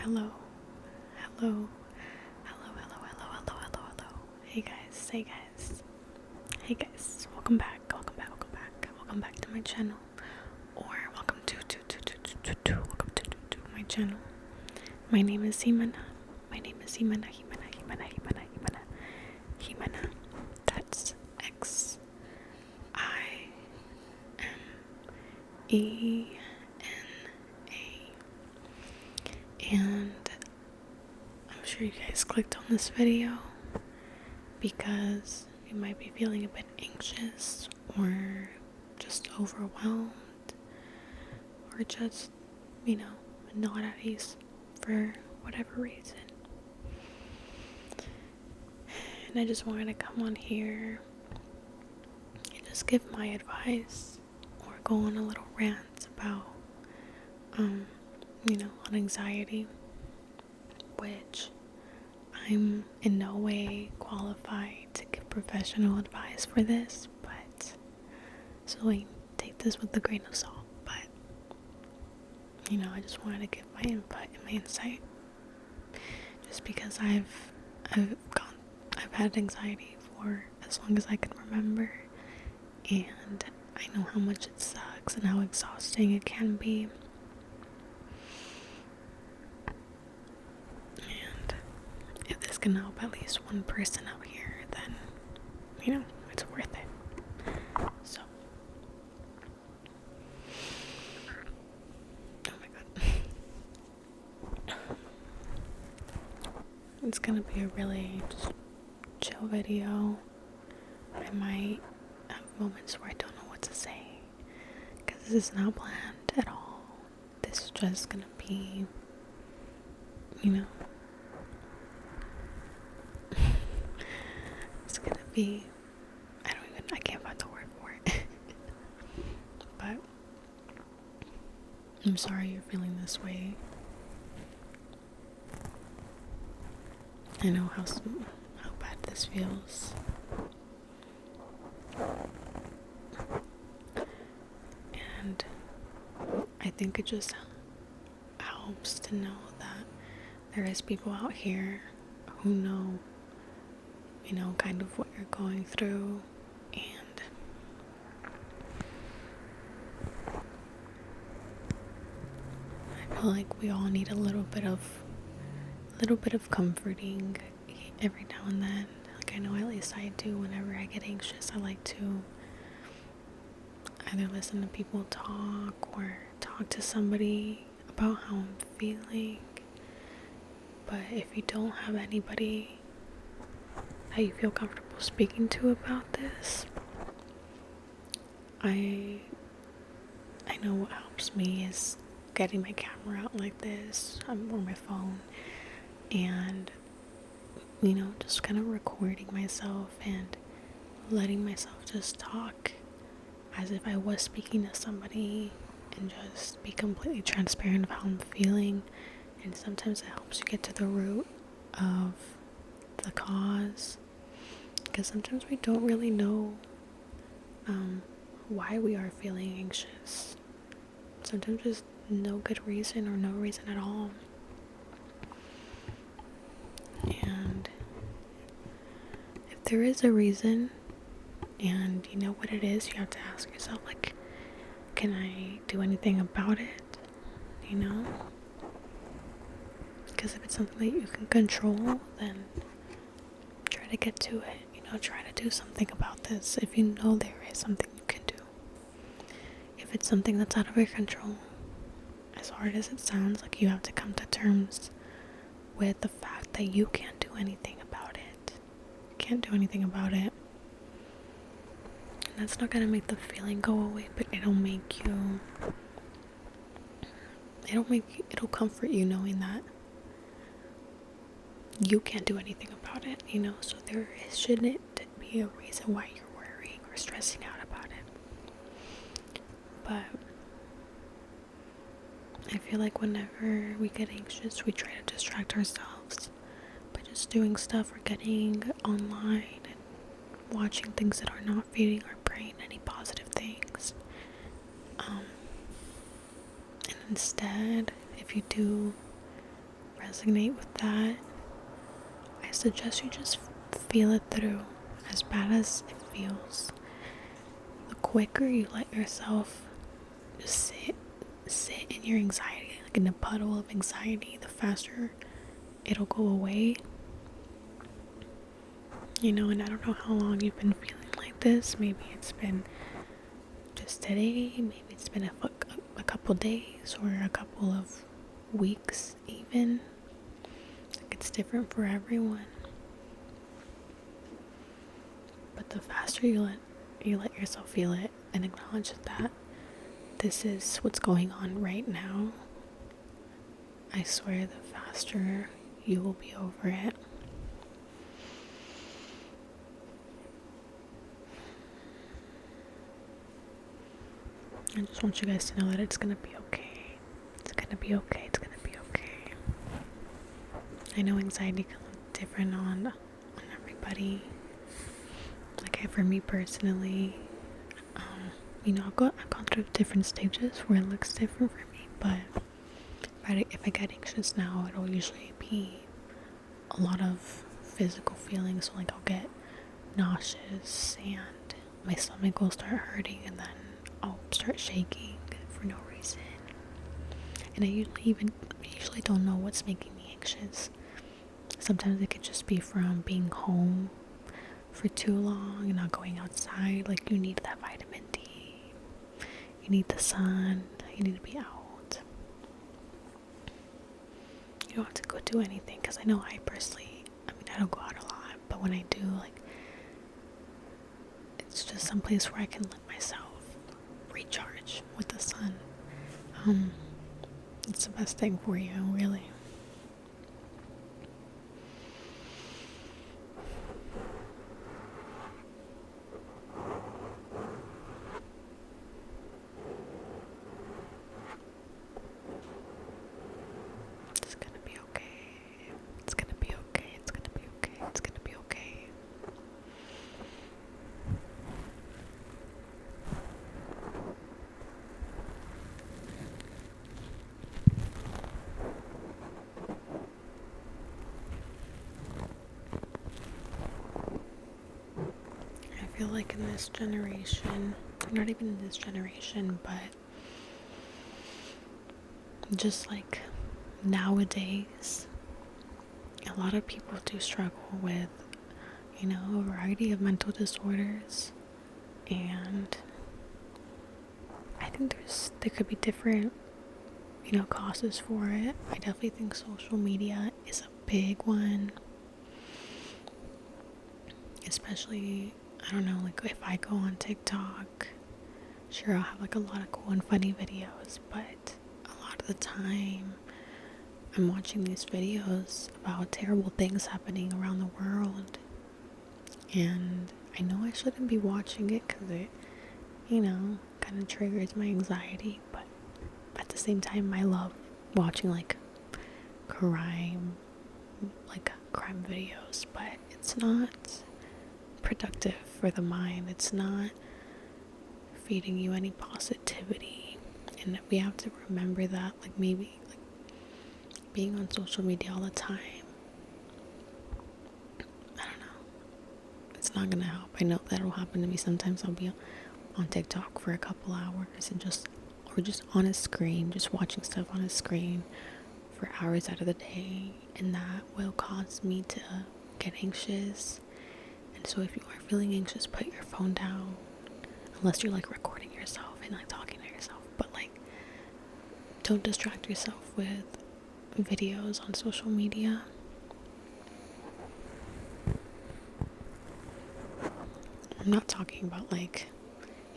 Hello, hello, hello, hello, hello, hello, hello, hello. Hey guys, hey guys. Welcome back, welcome back, welcome back, welcome back to my channel, or welcome to my channel. My name is Ximena. Ximena. That's Ximena. And I'm sure you guys clicked on this video because you might be feeling a bit anxious or just overwhelmed or just, not at ease for whatever reason. And I just wanted to come on here and just give my advice or go on a little rant about on anxiety, which I'm in no way qualified to give professional advice for this, but so I take this with a grain of salt. But I just wanted to give my input and my insight, just because I've had anxiety for as long as I can remember, and I know how much it sucks and how exhausting it can be. If this can help at least one person out here, then it's worth it. So oh my god, it's gonna be a really just chill video. I might have moments where I don't know what to say because this is not planned at all. This is just gonna be it's gonna be, I can't find the word for it. But I'm sorry you're feeling this way. I know how bad this feels. And I think it just helps to know that there is people out here who know kind of what you're going through, and I feel like we all need a little bit of comforting every now and then. Like, I know at least I do. Whenever I get anxious, I like to either listen to people talk or talk to somebody about how I'm feeling. But if you don't have anybody that you feel comfortable speaking to about this, I know what helps me is getting my camera out like this, or my phone, and just kind of recording myself and letting myself just talk as if I was speaking to somebody, and just be completely transparent of how I'm feeling. And sometimes it helps you get to the root of the cause, because sometimes we don't really know why we are feeling anxious. Sometimes there's no good reason or no reason at all. And if there is a reason and you know what it is, you have to ask yourself, like, can I do anything about it? Because if it's something that you can control, then try to get to it. Try to do something about this if you know there is something you can do. If it's something that's out of your control, as hard as it sounds, like, you have to come to terms with the fact that you can't do anything about it. You can't do anything about it. And that's not gonna make the feeling go away, but it'll comfort you knowing that you can't do anything about it, so there shouldn't be a reason why you're worrying or stressing out about it. But I feel like whenever we get anxious, we try to distract ourselves by just doing stuff or getting online and watching things that are not feeding our brain any positive things. And instead, if you do resonate with that, I suggest you just feel it through. As bad as it feels, the quicker you let yourself just sit in your anxiety, like in a puddle of anxiety, the faster it'll go away. And I don't know how long you've been feeling like this. Maybe it's been just today, maybe it's been a couple days or a couple of weeks even. Like, it's different for everyone. But the faster you let yourself feel it and acknowledge that this is what's going on right now, I swear the faster you will be over it. I just want you guys to know that it's gonna be okay. It's gonna be okay. It's gonna be okay. I know anxiety can look different on everybody. Like, for me personally, I've gone through different stages where it looks different for me, but if I get anxious now, it'll usually be a lot of physical feelings. So, like, I'll get nauseous and my stomach will start hurting, and then I'll start shaking for no reason. And I usually don't know what's making me anxious. Sometimes it could just be from being home for too long and not going outside. Like, you need that vitamin D. You need the sun. You need to be out. You don't have to go do anything, because I know I don't go out a lot, but when I do, like, it's just some place where I can let myself recharge with the sun. It's the best thing for you, really. It's gonna be okay. It's gonna be okay. It's gonna be okay. It's gonna be okay. I feel like in this generation, not even in this generation, but just like nowadays, a lot of people do struggle with, a variety of mental disorders, and I think there could be different, causes for it. I definitely think social media is a big one, especially, I don't know, like, if I go on TikTok, sure, I'll have like a lot of cool and funny videos, but a lot of the time I'm watching these videos about terrible things happening around the world, and I know I shouldn't be watching it because it, kind of triggers my anxiety, but at the same time I love watching like crime videos, but it's not productive for the mind. It's not feeding you any positivity, and we have to remember that, like, maybe like being on social media all the time, I don't know, it's not gonna help. I know that'll happen to me sometimes. I'll be on TikTok for a couple hours and just on a screen, just watching stuff on a screen for hours out of the day, and that will cause me to get anxious. And so if you are feeling anxious, put your phone down, unless you're like recording yourself and like talking to yourself, but like, don't distract yourself with videos on social media. I'm not talking about like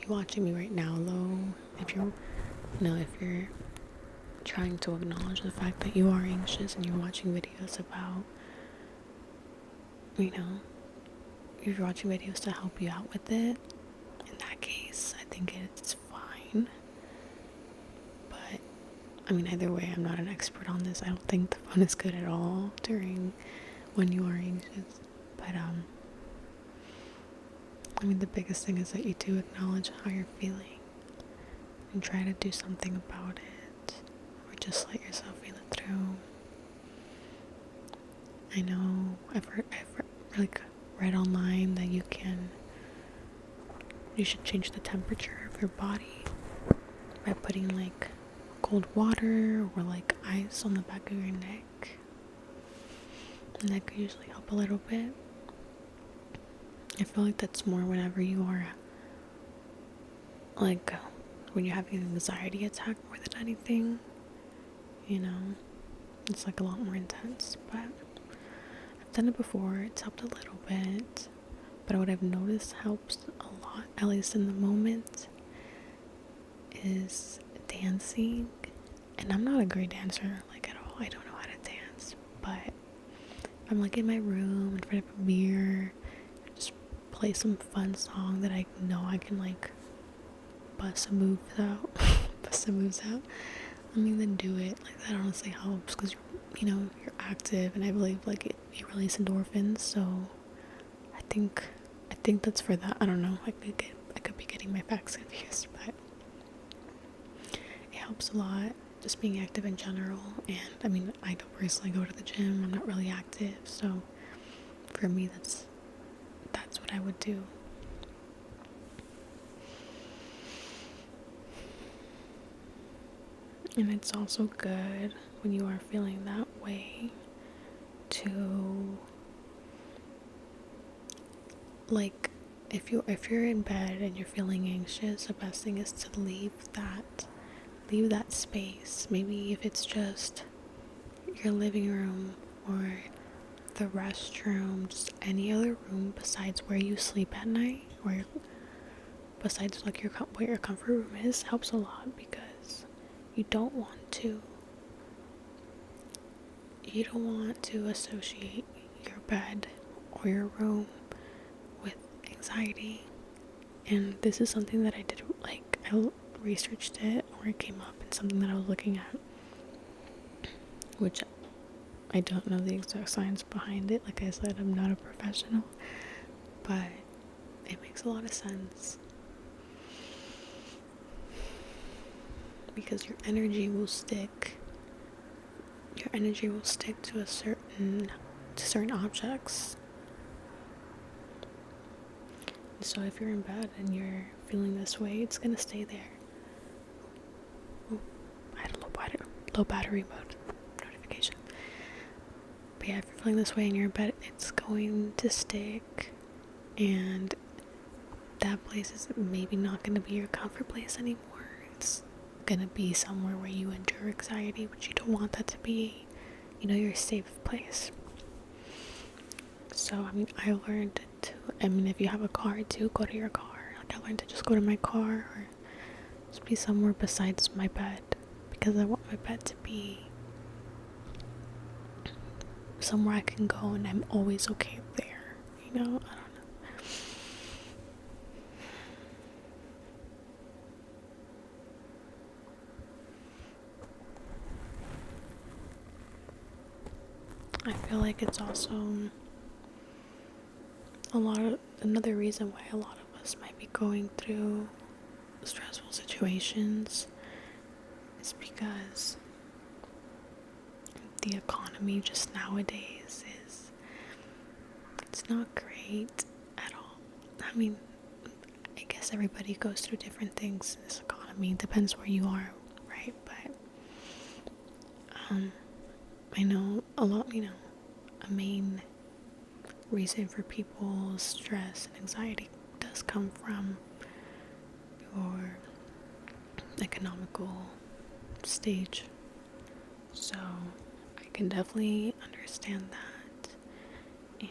you watching me right now though. If you're trying to acknowledge the fact that you are anxious and you're watching videos about, if you're watching videos to help you out with it, in that case, I think it's fine. But, either way, I'm not an expert on this. I don't think the phone is good at all when you are anxious. But, the biggest thing is that you do acknowledge how you're feeling and try to do something about it, or just let yourself feel it through. I don't know. It's not gonna help. I know that'll happen to me sometimes. I'll be on TikTok for a couple hours and just I know I've like read online that you should change the temperature of your body by putting like cold water or like ice on the back of your neck, and that could usually help a little bit. I feel like that's more whenever you are like when you're having an anxiety attack more than anything, you know, it's like a lot more intense. But I've done it before, it's helped a little bit. But what I've noticed helps a lot, at least in the moment, is dancing. And I'm not a great dancer, like at all. I don't know how to dance. But I'm like in my room in front of a mirror, just play some fun song that I know I can like bust some moves out. I mean, then do it. Like that honestly helps because you're active, and I believe like you release endorphins. So I think that's for that. I don't know. I could be getting my facts confused, but it helps a lot. Just being active in general, and I mean, I don't personally go to the gym. I'm not really active, so for me, that's what I would do. And it's also good when you are feeling that way to like if you're in bed and you're feeling anxious, the best thing is to leave that space. Maybe if it's just your living room or the restroom, just any other room besides where you sleep at night, or besides like what your comfort room is, helps a lot, because you don't want to associate your bed or your room with anxiety. And this is something that I did, like I researched it, or it came up in something that I was looking at, which I don't know the exact science behind it. Like I said, I'm not a professional, but it makes a lot of sense, because your energy will stick to certain objects. So if you're in bed and you're feeling this way, it's gonna stay there. Oh, I had a low battery mode notification. But yeah, if you're feeling this way and you're in bed, it's going to stick, and that place is maybe not gonna be your comfort place anymore. It's gonna be somewhere where you endure anxiety, which you don't want that to be, your safe place. So I learned if you have a car too, go to your car. Like I learned to just go to my car, or just be somewhere besides my bed, because I want my bed to be somewhere I can go and I'm always okay there. I don't know. I feel like it's also another reason why a lot of us might be going through stressful situations is because the economy just nowadays it's not great at all. I guess everybody goes through different things in this economy. It depends where you are, right? But I know a lot, a main reason for people's stress and anxiety does come from your economical stage. So I can definitely understand that, and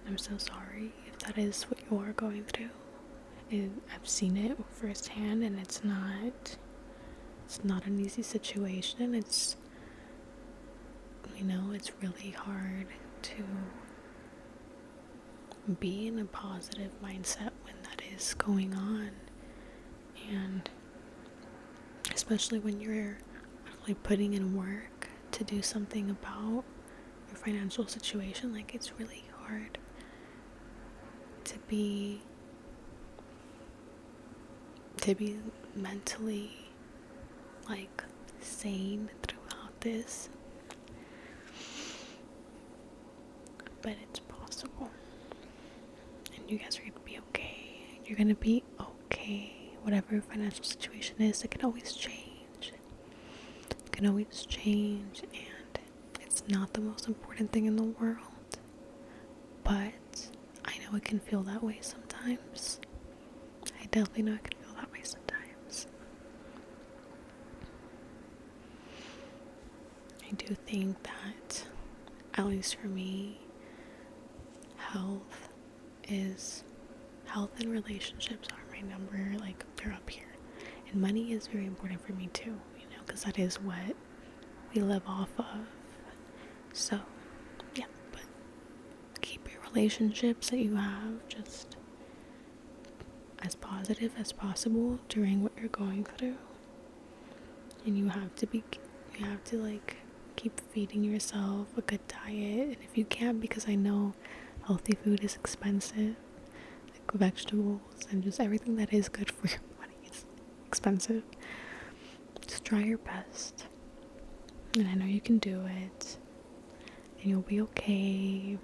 I'm so sorry if that is what you are going through. I've seen it firsthand, and it's not an easy situation. It's really hard to be in a positive mindset when that is going on, and especially when you're really putting in work to do something about your financial situation. Like, it's really hard to be mentally like sane throughout this. but it's possible. And you guys are gonna be okay. You're gonna be okay. Whatever your financial situation is, it can always change. It can always change, and it's not the most important thing in the world. But I know it can feel that way sometimes. I definitely know it can feel that way sometimes. I do think that, at least for me, health and relationships are my number, like, they're up here. And money is very important for me too, because that is what we live off of. So, yeah, but keep your relationships that you have just as positive as possible during what you're going through. And you have to like keep feeding yourself a good diet. And if you can, because I know healthy food is expensive, like vegetables and just everything that is good for your body is expensive, just try your best. And I know you can do it, and you'll be okay.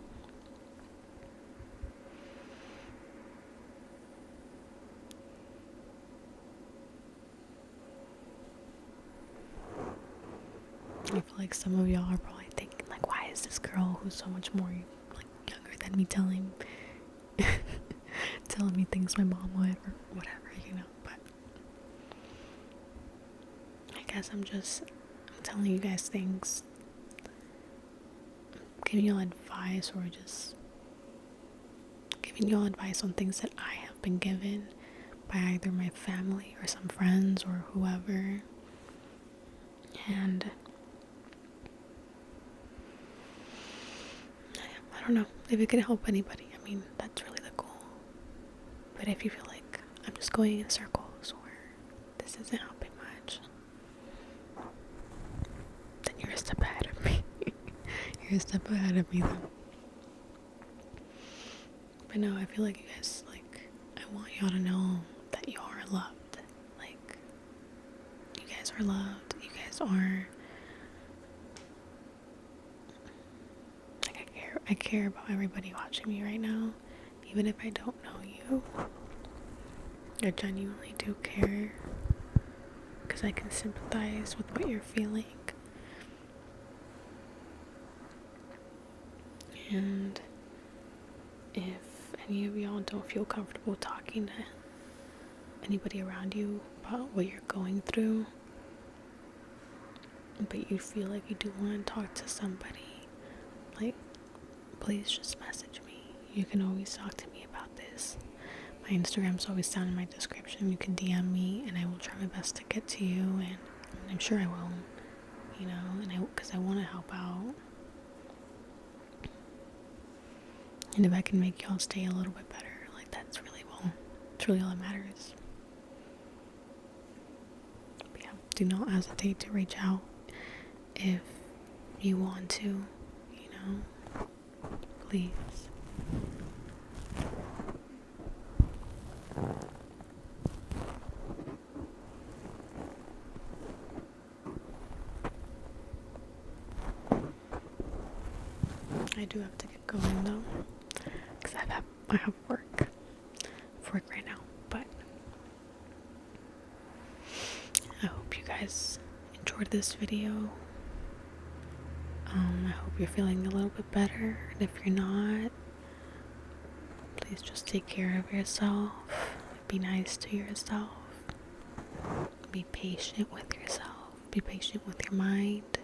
I feel like some of y'all are probably thinking, like, why is this girl who's so much more, like, younger than me telling me things my mom would, or whatever, but I guess I'm telling you guys things, giving y'all advice, or just giving y'all advice on things that I have been given by either my family or some friends or whoever. And I don't know if it can help anybody. I mean, that's really the goal. But if you feel like I'm just going in circles, or this isn't helping much, then you're a step ahead of me. You're a step ahead of me, though. But no, I feel like you guys, like, I want y'all to know that you are loved. Like, you guys are loved. You guys are, like, I care about everybody watching me right now, even if I don't know you. I genuinely do care, because I can sympathize with what you're feeling. And if any of y'all don't feel comfortable talking to anybody around you about what you're going through, but you feel like you do want to talk to somebody, like, please just message me. You can always talk to me about this. My Instagram's always down in my description. You can DM me, and I will try my best to get to you, and I'm sure I will, because I want to help out. And if I can make y'all stay a little bit better, like, it's really all that matters. But yeah, do not hesitate to reach out if you want to, please. I do have to get going though, because I have work right now, but I hope you guys enjoyed this video. I hope you're feeling a little bit better, and if you're not, please just take care of yourself. Be nice to yourself. Be patient with yourself. Be patient with your mind,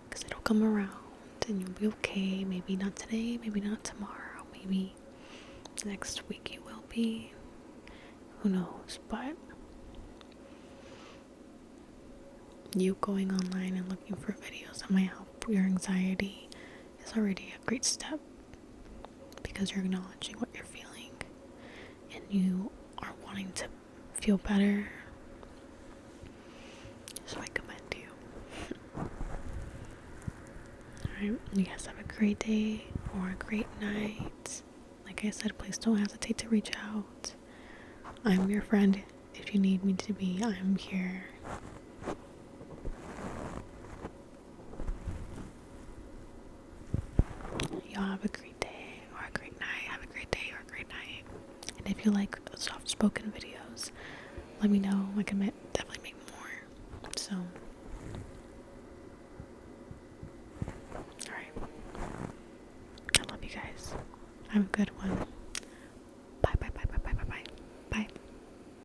because it'll come around and you'll be okay. Maybe not today, maybe not tomorrow, maybe next week you will be. Who knows? But you going online and looking for videos that might help your anxiety is already a great step, because you're acknowledging what you're feeling and you are wanting to feel better. So I commend you. Alright, you guys have a great day or a great night. Like I said, please don't hesitate to reach out. I'm your friend. If you need me to be, I'm here. Y'all have have a great day or a great night. Have a great day or a great night. And if you like soft spoken videos, let me know. I can definitely make more. So, alright. I love you guys. Have a good one.